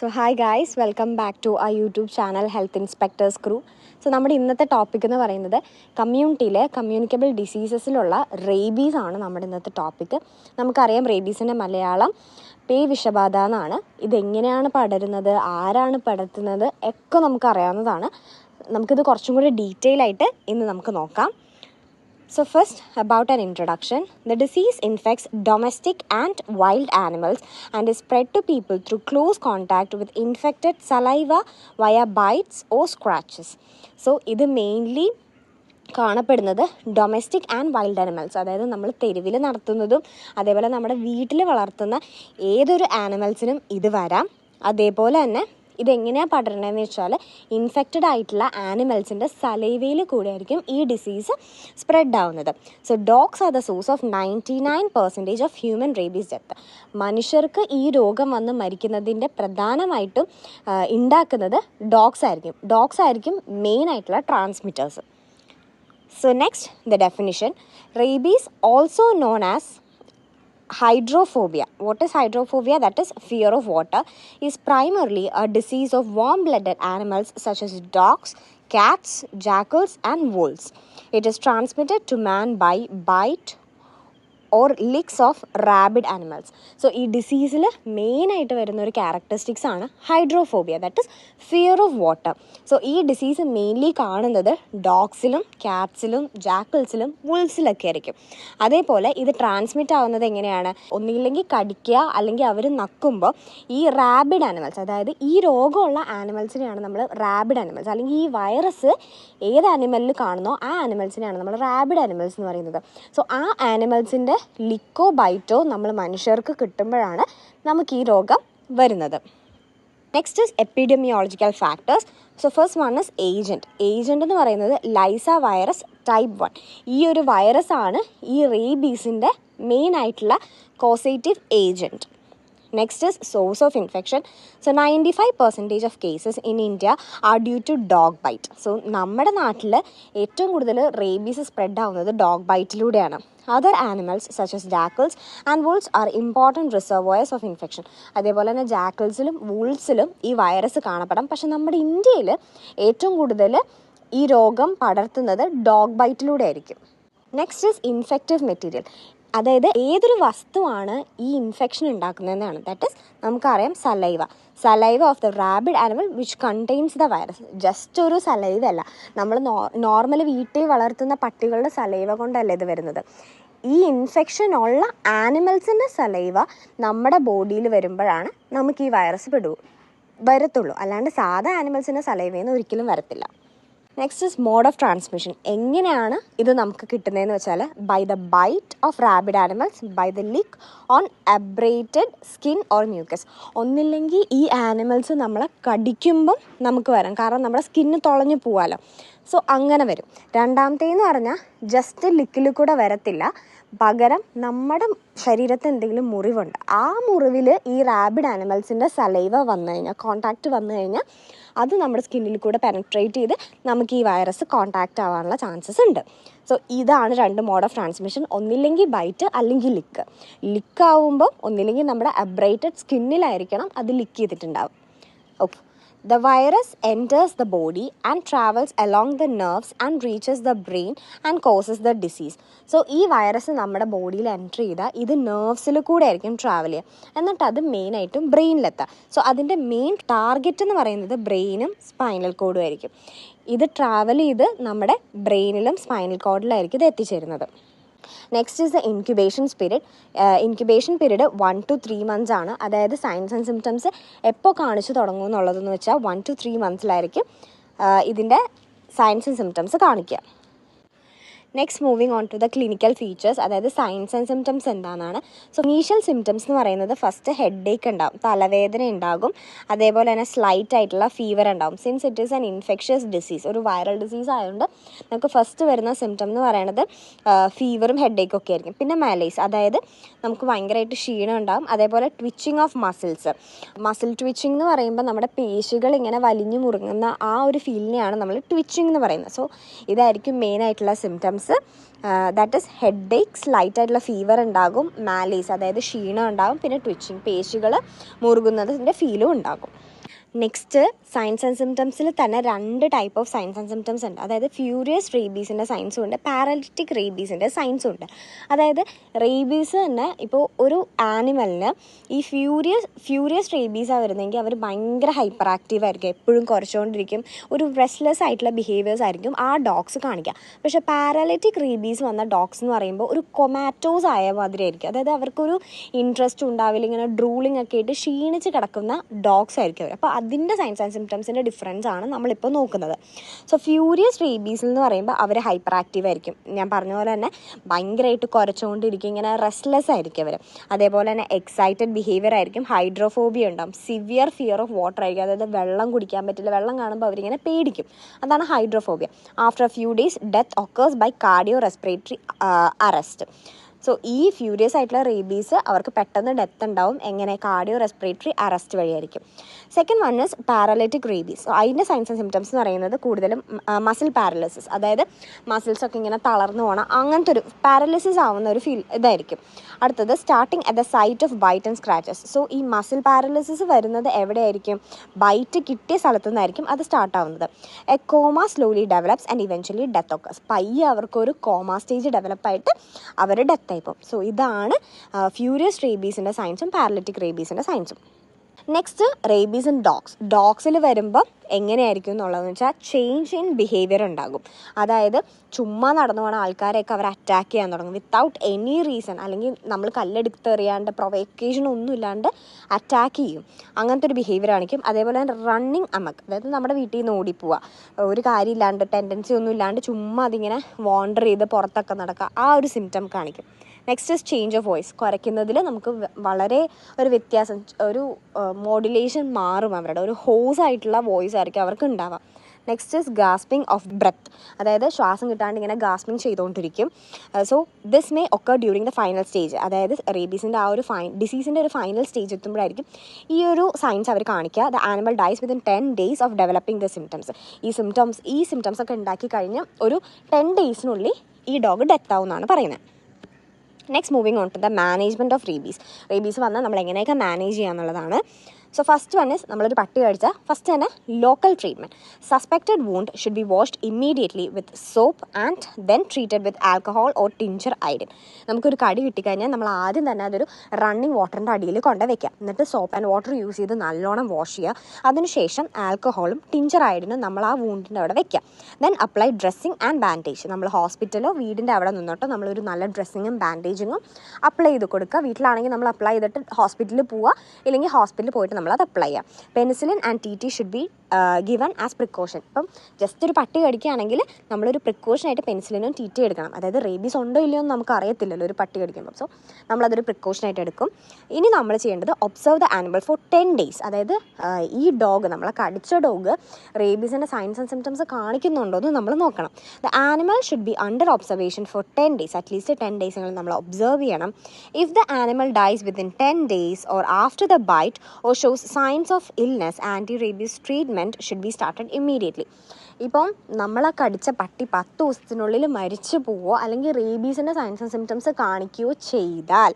So hi guys, welcome back to our YouTube channel Health Inspectors Crew. So നമ്മുടെ ഇന്നത്തെ topic എന്ന് പറയുന്നത് കമ്മ്യൂണിറ്റിയിലെ communicable ഡിസീസസിലുള്ള rabies ആണ് നമ്മുടെ ഇന്നത്തെ ടോപ്പിക്. നമുക്കറിയാം റേബീസിൻ്റെ മലയാളം വിഷബാധ എന്നാണ്. ഇതെങ്ങനെയാണ് പടരുന്നത്, ആരാണ് പടർത്തുന്നത് ഒക്കെ നമുക്കറിയാവുന്നതാണ്. നമുക്കിത് കുറച്ചും കൂടി ഡീറ്റെയിൽ ആയിട്ട് ഇന്ന് നമുക്ക് നോക്കാം. So first, about an introduction. The disease infects domestic and wild animals and is spread to people through close contact with infected saliva via bites or scratches. So, ഇത് മെയിൻലി കാണപ്പെടുന്നത് ഡൊമസ്റ്റിക് ആൻഡ് വൈൽഡ് ആനിമൽസ്, അതായത് നമ്മൾ തെരുവിൽ നടത്തുന്നതും അതേപോലെ നമ്മുടെ വീട്ടിൽ വളർത്തുന്ന ഏതൊരു ആനിമൽസിനും ഇത് വരാം. അതേപോലെ തന്നെ ഇതെങ്ങനെയാണ് പടരണതെന്ന് വെച്ചാൽ ഇൻഫെക്റ്റഡ് ആയിട്ടുള്ള ആനിമൽസിൻ്റെ സലൈവയിൽ കൂടെ ആയിരിക്കും ഈ ഡിസീസ് സ്പ്രെഡ് ആവുന്നത്. So dogs are the source of 99% of human rabies death. മനുഷ്യർക്ക് ഈ രോഗം വന്ന് മരിക്കുന്നതിൻ്റെ പ്രധാനമായിട്ടും ഉണ്ടാക്കുന്നത് ഡോഗ്സ് ആയിരിക്കും മെയിൻ ആയിട്ടുള്ള transmitters. So next, the definition. Rabies, also known as hydrophobia. What is hydrophobia? That is fear of water. Is primarily a disease of warm-blooded animals such as dogs, cats, jackals and wolves. It is transmitted to man by bite or licks of rabid animals. So ഈ ഡിസീസിൽ മെയിനായിട്ട് വരുന്ന ഒരു characteristics ആണ് hydrophobia, that is fear of water. So ഈ disease mainly കാണുന്നത് ഡോഗ്സിലും ക്യാറ്റ്സിലും ജാക്കിൾസിലും വുൾസിലൊക്കെ ആയിരിക്കും. അതേപോലെ ഇത് ട്രാൻസ്മിറ്റ് ആവുന്നത് എങ്ങനെയാണ്? ഒന്നില്ലെങ്കിൽ കടിക്കുക അല്ലെങ്കിൽ അവർ നക്കുമ്പോൾ ഈ റാബിഡ് ആനിമൽസ്, അതായത് ഈ രോഗമുള്ള ആനിമൽസിനെയാണ് നമ്മൾ റാബിഡ് ആനിമൽസ്, അല്ലെങ്കിൽ ഈ വൈറസ് ഏത് ആനിമലിൽ കാണുന്നോ ആ ആനിമൽസിനെയാണ് നമ്മൾ റാബിഡ് ആനിമൽസ് എന്ന് പറയുന്നത്. സോ ആ ആനിമൽസിൻ്റെ ലിക്കോ ബൈറ്റോ നമ്മൾ മനുഷ്യർക്ക് കിട്ടുമ്പോഴാണ് നമുക്ക് ഈ രോഗം വരുന്നത്. Next is epidemiological factors. So first one is agent എന്ന് പറയുന്നത് ലൈസ വൈറസ് ടൈപ്പ് 1. ഈ ഒരു വൈറസ് ആണ് ഈ റേബീസിൻ്റെ മെയിൻ ആയിട്ടുള്ള causative agent. Next is source of infection. So 95% of cases in India are due to dog bite. So നമ്മുടെ നാട്ടിൽ ഏറ്റവും കൂടുതൽ റേബീസ് സ്പ്രെഡ് ആവുന്നത് dog ബൈറ്റിലൂടെയാണ്. Other animals such as jackals and wolves are important reservoirs of infection. അതേപോലെ തന്നെ ജാക്കിൾസിലും വൂൾസിലും ഈ virus കാണപ്പെടാം. പക്ഷെ നമ്മുടെ ഇന്ത്യയിൽ ഏറ്റവും കൂടുതൽ ഈ രോഗം പടർത്തുന്നത് ഡോഗ് ബൈറ്റിലൂടെ ആയിരിക്കും. നെക്സ്റ്റ് ഇസ് ഇൻഫെക്റ്റീവ് മെറ്റീരിയൽ, അതായത് ഏതൊരു വസ്തുവാണ് ഈ ഇൻഫെക്ഷൻ ഉണ്ടാക്കുന്നതെന്നാണ്. ദാറ്റ് ഇസ് നമുക്കറിയാം saliva of the rabid animal which contains the virus. Just ഒരു സലൈവ അല്ല, നമ്മൾ നോർമലി വീട്ടിൽ വളർത്തുന്ന പട്ടികളുടെ സലൈവ കൊണ്ടല്ല ഇത് വരുന്നത്. ഈ ഇൻഫെക്ഷൻ ഉള്ള ആനിമൽസിൻ്റെ സലൈവ നമ്മുടെ ബോഡിയിൽ വരുമ്പോഴാണ് നമുക്ക് ഈ വൈറസ് വരത്തുള്ളൂ. അല്ലാണ്ട് സാധാ ആനിമൽസിൻ്റെ സലൈവയെന്ന് ഒരിക്കലും വരത്തില്ല. Next is mode of transmission. എങ്ങനെയാണ് ഇത് നമുക്ക് കിട്ടുന്നതെന്ന് വെച്ചാൽ by the bite of rabid animals, by the lick on abraded skin or mucus. ഒന്നില്ലെങ്കിൽ ഈ ആനിമൽസ് നമ്മളെ കടിക്കുമ്പം നമുക്ക് വരാം, കാരണം നമ്മുടെ സ്കിന്ന് തുളഞ്ഞു പോവാമല്ലോ. സോ അങ്ങനെ വരും. രണ്ടാമത്തേന്ന് പറഞ്ഞാൽ ജസ്റ്റ് ലിക്കിൽ കൂടെ വരത്തില്ല, പകരം നമ്മുടെ ശരീരത്തിൽ എന്തെങ്കിലും മുറിവുണ്ട്, ആ മുറിവിൽ ഈ റാബിഡ് ആനിമൽസിൻ്റെ സലൈവ വന്നു കഴിഞ്ഞാൽ, കോൺടാക്റ്റ് വന്നു കഴിഞ്ഞാൽ അത് നമ്മുടെ സ്കിന്നിൽ കൂടെ പെനട്രേറ്റ് ചെയ്ത് നമുക്ക് ഈ വൈറസ് കോൺടാക്റ്റ് ആവാനുള്ള ചാൻസസ് ഉണ്ട്. സോ ഇതാണ് രണ്ട് മോഡ് ഓഫ് ട്രാൻസ്മിഷൻ. ഒന്നില്ലെങ്കിൽ ബൈറ്റ് അല്ലെങ്കിൽ ലിക്ക് ആവുമ്പോൾ ഒന്നില്ലെങ്കിൽ നമ്മുടെ അബ്രേറ്റഡ് സ്കിന്നിലായിരിക്കണം അത് ലിക്ക് ചെയ്തിട്ടുണ്ടാവും. Okay. The virus enters the body and travels along the nerves and reaches the brain and causes the disease. So ഈ വൈറസ് നമ്മുടെ ബോഡിയിൽ എൻ്റർ ചെയ്താൽ ഇത് നെർവ്സിൽ കൂടെ ആയിരിക്കും ട്രാവൽ ചെയ്യുക, എന്നിട്ട് അത് മെയിനായിട്ടും ബ്രെയിനിലെത്താം. സോ അതിൻ്റെ മെയിൻ ടാർഗറ്റ് എന്ന് പറയുന്നത് ബ്രെയിനും സ്പൈനൽ കോഡും ആയിരിക്കും. ഇത് ട്രാവൽ ചെയ്ത് നമ്മുടെ ബ്രെയിനിലും സ്പൈനൽ കോഡിലായിരിക്കും ഇത് എത്തിച്ചേരുന്നത്. Next is the incubation period 1 to 3 months ആണ്. അതായത് സൈൻസ് ആൻഡ് സിംറ്റംസ് എപ്പോൾ കാണിച്ചു തുടങ്ങും എന്നുള്ളതെന്ന് വെച്ചാൽ 1 to 3 monthsലായിരിക്കും ഇതിൻ്റെ സൈൻസ് ആൻഡ് സിംറ്റംസ് കാണിക്കുക. Next moving on to the clinical features, അതായത് സൈൻസ് ആൻഡ് സിംറ്റംസ് എന്താണെന്നാണ്. സോ ഇനീഷ്യൽ സിംറ്റംസ് എന്ന് പറയുന്നത് ഫസ്റ്റ് ഹെഡേക്ക് ഉണ്ടാകും, തലവേദന ഉണ്ടാകും, അതേപോലെ തന്നെ സ്ലൈറ്റ് ആയിട്ടുള്ള ഫീവർ ഉണ്ടാകും. Since it is an infectious disease, ഒരു വൈറൽ ഡിസീസ് ആയതുകൊണ്ട് നമുക്ക് ഫസ്റ്റ് വരുന്ന സിംറ്റം എന്ന് പറയുന്നത് ഫീവറും ഹെഡേക്കും ഒക്കെ ആയിരിക്കും. പിന്നെ മലേസ്, അതായത് നമുക്ക് ഭയങ്കരമായിട്ട് ക്ഷീണം ഉണ്ടാകും. അതേപോലെ ട്വിച്ചിങ് ഓഫ് മസിൽ ട്വിച്ചിങ് എന്ന് പറയുമ്പോൾ നമ്മുടെ പേശികൾ ഇങ്ങനെ വലിഞ്ഞു മുറുങ്ങുന്ന ആ ഒരു ഫീലിനെയാണ് നമ്മൾ ട്വിച്ചിങ് എന്ന് പറയുന്നത്. സോ ഇതായിരിക്കും മെയിൻ ആയിട്ടുള്ള symptoms. That is headache, slight ആയിട്ടുള്ള ഫീവർ ഉണ്ടാകും, മാലേസ് അതായത് ക്ഷീണം ഉണ്ടാകും, പിന്നെ ട്വിച്ചിങ് പേശികൾ മുറുകുന്നതിൻ്റെ ഫീലും ഉണ്ടാകും. നെക്സ്റ്റ് സൈൻസ് ആൻഡ് സിംറ്റംസിൽ തന്നെ 2 type of signs and symptoms ഉണ്ട്. അതായത് ഫ്യൂരിയസ് റേബീസിൻ്റെ സൈൻസും ഉണ്ട്, പാരാലിറ്റിക് റേബീസിൻ്റെ സൈൻസും ഉണ്ട്. അതായത് റേബീസ് തന്നെ ഇപ്പോൾ ഒരു ആനിമലിന് ഈ ഫ്യൂരിയസ് റേബീസാണ് വരുന്നതെങ്കിൽ അവർ ഭയങ്കര ഹൈപ്പർ ആക്റ്റീവ് ആയിരിക്കും, എപ്പോഴും കുറച്ചുകൊണ്ടിരിക്കും, ഒരു റെസ്റ്റ്ലെസ് ആയിട്ടുള്ള ബിഹേവിയേഴ്സ് ആയിരിക്കും ആ ഡോഗ്സ് കാണിക്കുക. പക്ഷേ പാരാലിറ്റിക് റേബീസ് വന്ന ഡോഗ്സ് എന്ന് പറയുമ്പോൾ ഒരു കൊമാറ്റോസ് ആയ മാതിരി ആയിരിക്കും. അതായത് അവർക്കൊരു ഇൻട്രസ്റ്റ് ഉണ്ടാവില്ല, ഇങ്ങനെ ഡ്രൂളിംഗ് ഒക്കെ ആയിട്ട് ക്ഷീണിച്ച് കിടക്കുന്ന ഡോഗ്സ് ആയിരിക്കും അവർ. അപ്പോൾ അതിൻ്റെ സൈൻസ് ആൻഡ് സിംറ്റംസിൻ്റെ ഡിഫറൻസ് ആണ് നമ്മളിപ്പോൾ നോക്കുന്നത്. സോ ഫ്യൂരിയസ് റേബീസിൽ എന്ന് പറയുമ്പോൾ അവർ ഹൈപ്പർ ആക്റ്റീവ് ആയിരിക്കും, ഞാൻ പറഞ്ഞ പോലെ തന്നെ ഭയങ്കരമായിട്ട് കുറച്ചുകൊണ്ടിരിക്കും, ഇങ്ങനെ റെസ്റ്റ്ലെസ് ആയിരിക്കും അവർ. അതേപോലെ തന്നെ എക്സൈറ്റഡ് ബിഹേവിയർ ആയിരിക്കും, ഹൈഡ്രോഫോബിയ ഉണ്ടാകും, സിവിയർ ഫിയർ ഓഫ് വാട്ടർ ആയിരിക്കും, അതായത് വെള്ളം കുടിക്കാൻ പറ്റില്ല, വെള്ളം കാണുമ്പോൾ അവരിങ്ങനെ പേടിക്കും, അതാണ് hydrophobia. After few days death occurs by cardio respiratory arrest. So ഈ ഫ്യൂരിയസ് ആയിട്ടുള്ള റേബീസ് അവർക്ക് പെട്ടെന്ന് ഡെത്ത് ഉണ്ടാവും, എങ്ങനെ? കാർഡിയോ റെസ്പിറേറ്ററി അറസ്റ്റ് വഴിയായിരിക്കും. Second one is paralytic rabies. So അതിൻ്റെ സൈൻസ് ആൻഡ് സിംറ്റംസ് എന്ന് പറയുന്നത് കൂടുതലും മസിൽ പാരലിസിസ്, അതായത് മസിൽസൊക്കെ ഇങ്ങനെ തളർന്നു പോകണം, അങ്ങനത്തെ ഒരു പാരലിസിസ് ആവുന്ന ഒരു ഇതായിരിക്കും. അടുത്തത് starting at the site of bite and scratches. So ഈ മസിൽ പാരലിസിസ് വരുന്നത് എവിടെയായിരിക്കും? ബൈറ്റ് കിട്ടിയ സ്ഥലത്തു നിന്നായിരിക്കും അത് സ്റ്റാർട്ട് ആവുന്നത്. A coma slowly develops and eventually death occurs. പയ്യെ അവർക്കൊരു കോമ സ്റ്റേജ് ഡെവലപ്പായിട്ട് അവർ ഡെത്ത് ആയിപ്പോൾ. സോ ഇതാണ് ഫ്യൂരിയസ് റേബീസിൻ്റെ സൈൻസും പാരലിറ്റിക് റേബീസിൻ്റെ സൈൻസും. നെക്സ്റ്റ് റേബീസ് ഇൻ ഡോഗ്സിൽ വരുമ്പോൾ എങ്ങനെയായിരിക്കും എന്നുള്ളതെന്ന് വെച്ചാൽ ചേഞ്ച് ഇൻ ബിഹേവിയർ ഉണ്ടാകും. അതായത് ചുമ്മാ നടന്നു പോകുന്ന ആൾക്കാരെയൊക്കെ അവർ അറ്റാക്ക് ചെയ്യാൻ തുടങ്ങും വിത്തൗട്ട് എനി റീസൺ, അല്ലെങ്കിൽ നമ്മൾ കല്ലെടുത്ത് എറിയാണ്ട് പ്രൊവക്കേഷൻ ഒന്നും ഇല്ലാണ്ട് അറ്റാക്ക് ചെയ്യും, അങ്ങനത്തെ ഒരു ബിഹേവിയർ കാണിക്കും. അതേപോലെ തന്നെ റണ്ണിങ് അമക്ക്, അതായത് നമ്മുടെ വീട്ടിൽ നിന്ന് ഓടിപ്പോവുക, ഒരു കാര്യമില്ലാണ്ട് ടെൻഡൻസി ഒന്നും ഇല്ലാണ്ട് ചുമ്മാ അതിങ്ങനെ വാണ്ടർ ചെയ്ത് പുറത്തൊക്കെ നടക്കുക, ആ ഒരു സിംറ്റം കാണിക്കും. Next is change of voice. കുറയ്ക്കുന്നതിൽ നമുക്ക് വളരെ ഒരു വ്യത്യാസം, ഒരു മോഡുലേഷൻ മാറും, അവരുടെ ഒരു ഹോസായിട്ടുള്ള വോയിസ് ആയിരിക്കും അവർക്ക് ഉണ്ടാവുക. Next is gasping of breath, അതായത് ശ്വാസം കിട്ടാണ്ട് ഇങ്ങനെ ഗാസ്പിംഗ് ചെയ്തുകൊണ്ടിരിക്കും. So this may occur during the final stage, അതായത് റേബീസിൻ്റെ ആ ഒരു ഡിസീസിൻ്റെ ഒരു ഫൈനൽ സ്റ്റേജ് എത്തുമ്പോഴായിരിക്കും ഈ ഒരു സൈൻസ് അവർ കാണിക്കുക. The animal dies within 10 days of developing the symptoms. ഈ സിംറ്റംസ് ഒക്കെ ഉണ്ടാക്കി കഴിഞ്ഞ് ഒരു 10 daysനുള്ളിൽ ഈ ഡോഗ് ഡെത്ത് ആവുമെന്നാണ് പറയുന്നത്. Next moving on to the management of rabies വന്നാൽ നമ്മൾ എങ്ങനെയൊക്കെ മാനേജ് ചെയ്യുക എന്നുള്ളതാണ്. സോ ഫസ്റ്റ് വൺ ഇസ്, നമ്മളൊരു പട്ടി കഴിച്ചാൽ ഫസ്റ്റ് തന്നെ local treatment. Suspected wound should be washed immediately with soap and then treated with alcohol or tincture iodine. നമുക്കൊരു കടി കിട്ടിക്കഴിഞ്ഞാൽ നമ്മൾ ആദ്യം തന്നെ അതൊരു റണ്ണിങ് വാട്ടറിൻ്റെ അടിയിൽ കൊണ്ട് വയ്ക്കാം, എന്നിട്ട് സോപ്പ് ആൻഡ് വാട്ടർ യൂസ് ചെയ്ത് നല്ലോണം വാഷ് ചെയ്യുക. അതിനുശേഷം ആൽക്കഹോളും ടിഞ്ചർ അയഡിനും നമ്മൾ ആ വൂണ്ടിൻ്റെ അവിടെ വയ്ക്കാം. Then apply dressing and bandage. നമ്മൾ ഹോസ്പിറ്റലോ വീടിൻ്റെ അവിടെ നിന്നോട്ടോ നമ്മളൊരു നല്ല ഡ്രസ്സിങ്ങും ബാൻഡേജിങ്ങും അപ്ലൈ ചെയ്ത് കൊടുക്കുക. വീട്ടിലാണെങ്കിൽ നമ്മൾ അപ്ലൈ ചെയ്തിട്ട് ഹോസ്പിറ്റലിൽ പോവുക, ഇല്ലെങ്കിൽ ഹോസ്പിറ്റലിൽ പോയിട്ട് നമ്മളത് അപ്ലൈ ചെയ്യാം. Penicillin and TT should be given as precaution. ഇപ്പം ജസ്റ്റ് ഒരു പട്ടി കടിക്കുകയാണെങ്കിൽ നമ്മളൊരു പ്രിക്കോഷനായിട്ട് പെനിസിലിനും TT എടുക്കണം. അതായത് റേബീസ് ഉണ്ടോ ഇല്ലയോ എന്ന് നമുക്ക് അറിയത്തില്ലല്ലോ ഒരു പട്ടി കടിക്കുമ്പോൾ. സോ നമ്മളതൊരു പ്രിക്കോഷനായിട്ട് എടുക്കും. ഇനി നമ്മൾ ചെയ്യേണ്ടത് observe the animal for 10 days. അതായത് ഈ ഡോഗ്, നമ്മളെ കടിച്ച ഡോഗ് റേബീസിൻ്റെ സൈൻസ് ആൻഡ് സിംറ്റംസ് കാണിക്കുന്നുണ്ടോ എന്ന് നമ്മൾ നോക്കണം. The animal should be under observation for 10 days. At least 10 days നമ്മൾ ഒബ്സർവ് ചെയ്യണം. If the animal dies within 10 days or after the bite or shows signs of illness, anti rabies treatment should be started immediately. ഇപ്പം നമ്മളെ കടിച്ച പട്ടി 10 ദിവസത്തിനുള്ളിൽ മരിച്ചു പോവോ അല്ലെങ്കിൽ റേബീസിൻ്റെ സൈൻസ് ആൻഡ് സിംറ്റംസ് കാണിക്കുകയോ ചെയ്താൽ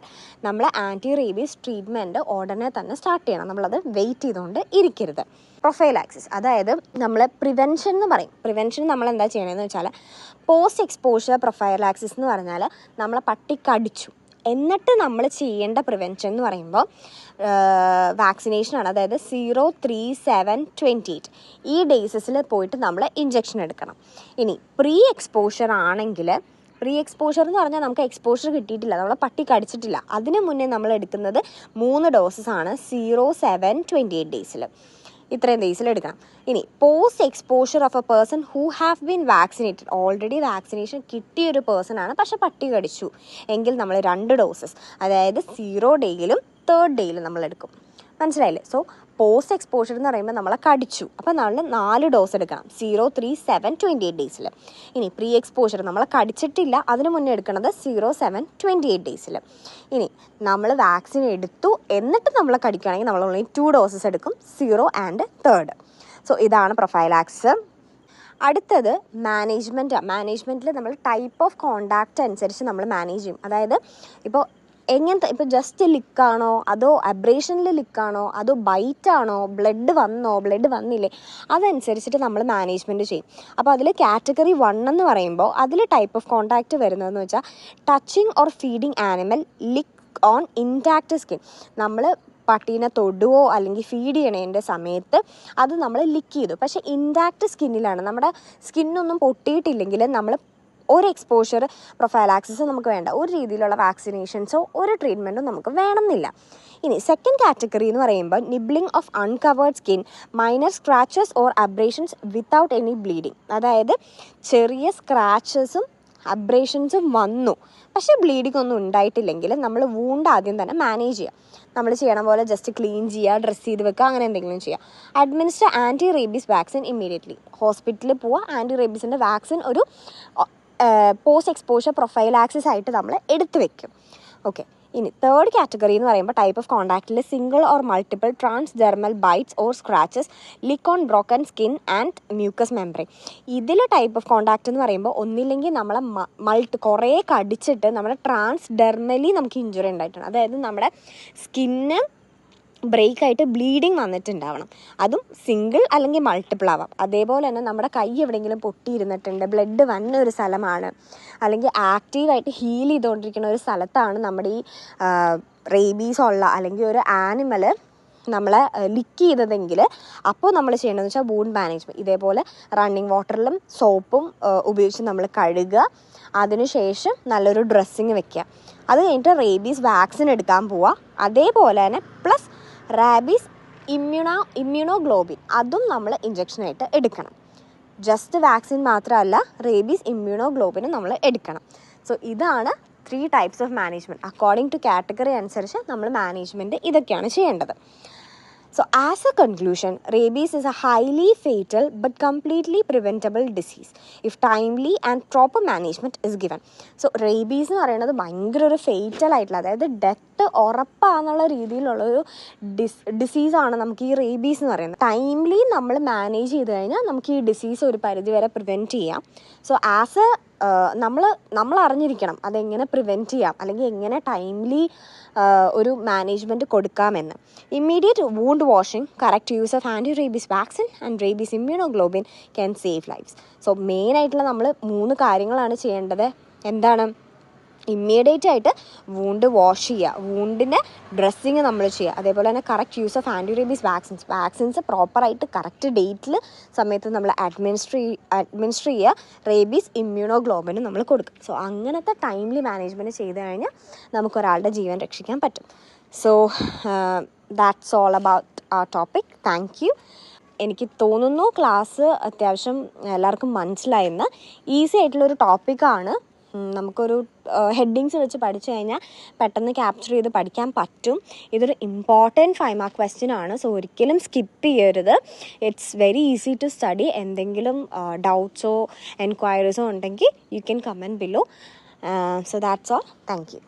നമ്മൾ ആൻറ്റി റേബീസ് ട്രീറ്റ്മെൻറ്റ് ഉടനെ തന്നെ സ്റ്റാർട്ട് ചെയ്യണം. നമ്മളത് വെയിറ്റ് ചെയ്തുകൊണ്ട് ഇരിക്കരുത്. പ്രൊഫൈലാക്സിസ്, അതായത് നമ്മൾ പ്രിവെൻഷൻ എന്ന് പറയും. പ്രിവെൻഷൻ നമ്മൾ എന്താ ചെയ്യണമെന്ന് വെച്ചാൽ, പോസ്റ്റ് എക്സ്പോഷർ പ്രൊഫൈലാക്സിസ് എന്ന് പറഞ്ഞാൽ നമ്മളെ പട്ടി കടിച്ചു എന്നിട്ട് നമ്മൾ ചെയ്യേണ്ട പ്രിവെൻഷൻ എന്ന് പറയുമ്പോൾ വാക്സിനേഷനാണ്. അതായത് 0, 3, 7, 28 ഈ ഡേയ്സിൽ പോയിട്ട് നമ്മൾ ഇഞ്ചക്ഷൻ എടുക്കണം. ഇനി പ്രീ എക്സ്പോഷർ ആണെങ്കിൽ, പ്രീ എക്സ്പോഷർ എന്ന് പറഞ്ഞാൽ നമുക്ക് എക്സ്പോഷർ കിട്ടിയിട്ടില്ല, നമ്മളെ പട്ടി കടിച്ചിട്ടില്ല, അതിന് മുന്നേ നമ്മൾ എടുക്കുന്നത് 3 ഡോസസാണ് 0, 7, 28 ഡേയ്സിൽ. ഇത്രയും ഡേയ്സിൽ എടുക്കണം. ഇനി post exposure of a person who have been vaccinated, already vaccination കിട്ടിയൊരു പേഴ്സൺ ആണ് പക്ഷെ പട്ടി കടിച്ചു എങ്കിൽ നമ്മൾ 2 ഡോസസ്, അതായത് 0 ഡേയിലും 3rd ഡേയിലും നമ്മൾ എടുക്കും. മനസ്സിലായില്ലേ? സോ പോസ്റ്റ് എക്സ്പോഷർ എന്ന് പറയുമ്പോൾ നമ്മളെ കടിച്ചു, അപ്പോൾ നമ്മൾ 4 ഡോസ് എടുക്കണം 0, 3, 7, 28 ഡേയ്സിൽ. ഇനി പ്രീ എക്സ്പോഷർ നമ്മളെ കടിച്ചിട്ടില്ല, അതിന് മുന്നേ എടുക്കുന്നത് 0, 7, 28 ഡേയ്സിൽ. ഇനി നമ്മൾ വാക്സിൻ എടുത്തു എന്നിട്ട് നമ്മളെ കടിക്കുകയാണെങ്കിൽ നമ്മൾ ഓൺലി 2 ഡോസസ് എടുക്കും, 0 and 3rd. സോ ഇതാണ് പ്രൊഫൈലാക്സ്. അടുത്തത് മാനേജ്മെൻറ്റിൽ നമ്മൾ ടൈപ്പ് ഓഫ് കോണ്ടാക്റ്റ് അനുസരിച്ച് നമ്മൾ മാനേജ് ചെയ്യും. അതായത് ഇപ്പോൾ എങ്ങനത്തെ, ഇപ്പോൾ ജസ്റ്റ് ലിക്കാണോ, അതോ അബ്രേഷനിൽ ലിക്കാണോ, അതോ ബൈറ്റാണോ, ബ്ലഡ് വന്നില്ലേ, അതനുസരിച്ചിട്ട് നമ്മൾ മാനേജ്മെൻറ്റ് ചെയ്യും. അപ്പോൾ അതിൽ കാറ്റഗറി 1 എന്ന് പറയുമ്പോൾ അതിൽ ടൈപ്പ് ഓഫ് കോൺടാക്റ്റ് വരുന്നതെന്ന് വെച്ചാൽ touching or feeding animal lick on intact skin. നമ്മൾ പട്ടീനെ തൊടുവോ അല്ലെങ്കിൽ ഫീഡ് ചെയ്യണതിൻ്റെ സമയത്ത് അത് നമ്മൾ ലിക്ക് ചെയ്തു, പക്ഷേ ഇൻടാക്റ്റ് സ്കിന്നിലാണ്. നമ്മുടെ സ്കിന്നൊന്നും പൊട്ടിയിട്ടില്ലെങ്കിൽ നമ്മൾ ഒരു എക്സ്പോഷർ പ്രൊഫൈലാക്സിസ് നമുക്ക് വേണ്ട, ഒരു രീതിയിലുള്ള വാക്സിനേഷൻസോ ഒരു ട്രീറ്റ്മെൻറ്റോ നമുക്ക് വേണമെന്നില്ല. ഇനി സെക്കൻഡ് കാറ്റഗറി എന്ന് പറയുമ്പോൾ nibbling of uncovered skin, minor scratches or abrasions without any bleeding. അതായത് ചെറിയ സ്ക്രാച്ചസും അബ്രേഷൻസും വന്നു, പക്ഷേ ബ്ലീഡിംഗ് ഒന്നും ഉണ്ടായിട്ടില്ലെങ്കിൽ നമ്മൾ വൂണ്ട് ആദ്യം തന്നെ മാനേജ് ചെയ്യുക. നമ്മൾ ചെയ്യണ പോലെ ജസ്റ്റ് ക്ലീൻ ചെയ്യുക, ഡ്രസ്സ് ചെയ്ത് വെക്കുക, അങ്ങനെ എന്തെങ്കിലും ചെയ്യുക. Administer anti rabies vaccine immediately. ഹോസ്പിറ്റലിൽ പോവുക, ആൻറ്റി റേബീസിൻ്റെ വാക്സിൻ ഒരു പോസ്റ്റ് എക്സ്പോഷർ പ്രൊഫൈലാക്സിസ് ആയിട്ട് നമ്മൾ എടുത്ത് വെക്കും. ഓക്കെ. ഇനി തേർഡ് കാറ്റഗറി എന്ന് പറയുമ്പോൾ ടൈപ്പ് ഓഫ് കോൺടാക്റ്റിൽ single or multiple transdermal bites or scratches, lick on broken skin and mucus membrane. ഇതിൽ ടൈപ്പ് ഓഫ് കോൺടാക്റ്റ് എന്ന് പറയുമ്പോൾ ഒന്നില്ലെങ്കിൽ നമ്മളെ കുറേ കടിച്ചിട്ട് നമ്മുടെ ട്രാൻസ്ഡെർമലി നമുക്ക് ഇഞ്ചുറി ഉണ്ടായിട്ടുണ്ട്, അതായത് നമ്മുടെ സ്കിന്ന് ബ്രേക്കായിട്ട് ബ്ലീഡിങ് വന്നിട്ടുണ്ടാവണം. അതും സിംഗിൾ അല്ലെങ്കിൽ മൾട്ടിപ്പിൾ ആവാം. അതേപോലെ തന്നെ നമ്മുടെ കൈ എവിടെയെങ്കിലും പൊട്ടിയിരുന്നിട്ടുണ്ട്, ബ്ലഡ് വന്ന ഒരു സ്ഥലമാണ്, അല്ലെങ്കിൽ ആക്റ്റീവായിട്ട് ഹീൽ ചെയ്തുകൊണ്ടിരിക്കുന്ന ഒരു സ്ഥലത്താണ് നമ്മുടെ ഈ റേബീസ് ഉള്ള അല്ലെങ്കിൽ ഒരു ആനിമൽ നമ്മളെ ലിക്ക് ചെയ്തതെങ്കിൽ അപ്പോൾ നമ്മൾ ചെയ്യേണ്ടതെന്ന് വെച്ചാൽ വൂണ്ട് മാനേജ്മെൻറ്റ്. ഇതേപോലെ റണ്ണിങ് വാട്ടറിലും സോപ്പും ഉപയോഗിച്ച് നമ്മൾ കഴുകുക, അതിനുശേഷം നല്ലൊരു ഡ്രസ്സിങ് വെക്കുക. അത് കഴിഞ്ഞിട്ട് റേബീസ് വാക്സിൻ എടുക്കാൻ പോവുക. അതേപോലെ തന്നെ പ്ലസ് റാബീസ് ഇമ്മ്യൂണോഗ്ലോബിൻ അതും നമ്മൾ ഇഞ്ചക്ഷനായിട്ട് എടുക്കണം. ജസ്റ്റ് വാക്സിൻ മാത്രമല്ല, റേബീസ് ഇമ്മ്യൂണോഗ്ലോബിനും നമ്മൾ എടുക്കണം. സോ ഇതാണ് 3 types of management. According two category അനുസരിച്ച് നമ്മൾ മാനേജ്മെൻറ്റ് ഇതൊക്കെയാണ് ചെയ്യേണ്ടത്. So as a conclusion, rabies is a highly fatal but completely preventable disease if timely and proper management is given. So rabies എന്ന് പറയുന്നത് ഭയങ്കര ഒരു ഫേറ്റൽ ആയിട്ടുള്ള, അതായത് ഡെത്ത് ഉറപ്പാന്നുള്ള രീതിയിലുള്ളൊരു ഡിസീസാണ് നമുക്ക് ഈ റേബീസ് എന്ന് പറയുന്നത്. ടൈംലി നമ്മൾ മാനേജ് ചെയ്ത് കഴിഞ്ഞാൽ നമുക്ക് ഈ ഡിസീസ് ഒരു പരിധി വരെ പ്രിവെൻറ്റ് ചെയ്യാം. സോ ആസ് എ നമ്മൾ അറിഞ്ഞിരിക്കണം അതെങ്ങനെ പ്രിവെൻറ്റ് ചെയ്യാം, അല്ലെങ്കിൽ എങ്ങനെ ടൈംലി ഒരു മാനേജ്മെൻറ്റ് കൊടുക്കാമെന്ന്. Immediate wound washing, correct use of anti rabies vaccine and rabies immunoglobin can save lives. So മെയിനായിട്ടുള്ള നമ്മൾ 3 കാര്യങ്ങളാണ് ചെയ്യേണ്ടത്. എന്താണ്? ഇമ്മീഡിയറ്റ് ആയിട്ട് വൂണ്ട് വാഷ് ചെയ്യുക, വൂണ്ടിൻ്റെ ഡ്രസ്സിങ് നമ്മൾ ചെയ്യുക, അതേപോലെ തന്നെ correct use of anti rabies vaccines പ്രോപ്പറായിട്ട് കറക്റ്റ് ഡേറ്റിൽ സമയത്ത് നമ്മൾ അഡ്മിനിസ്റ്റർ ചെയ്യുക. റേബീസ് ഇമ്മ്യൂണോഗ്ലോബിനും നമ്മൾ കൊടുക്കുക. സോ അങ്ങനത്തെ ടൈംലി മാനേജ്മെൻറ്റ് ചെയ്ത് കഴിഞ്ഞാൽ നമുക്കൊരാളുടെ ജീവൻ രക്ഷിക്കാൻ പറ്റും. സോ ദാറ്റ്സ് ഓൾ അബൌട്ട് ആ ടോപ്പിക്. Thank you. എനിക്ക് തോന്നുന്നു ക്ലാസ് അത്യാവശ്യം എല്ലാവർക്കും മനസ്സിലായെന്ന്. ഈസി ആയിട്ടുള്ളൊരു ടോപ്പിക്കാണ്. നമുക്കൊരു ഹെഡിങ്സ് വെച്ച് പഠിച്ചു കഴിഞ്ഞാൽ പെട്ടെന്ന് ക്യാപ്ചർ ചെയ്ത് പഠിക്കാൻ പറ്റും. ഇതൊരു ഇമ്പോർട്ടൻറ്റ് 5 മാർക്ക് ക്വസ്റ്റ്യൻ ആണ്. സോ ഒരിക്കലും സ്കിപ്പ് ചെയ്യരുത്. It's very easy to study. എന്തെങ്കിലും ഡൗട്ട്സോ എൻക്വയറീസോ ഉണ്ടെങ്കിൽ you can comment below. So that's all. Thank U.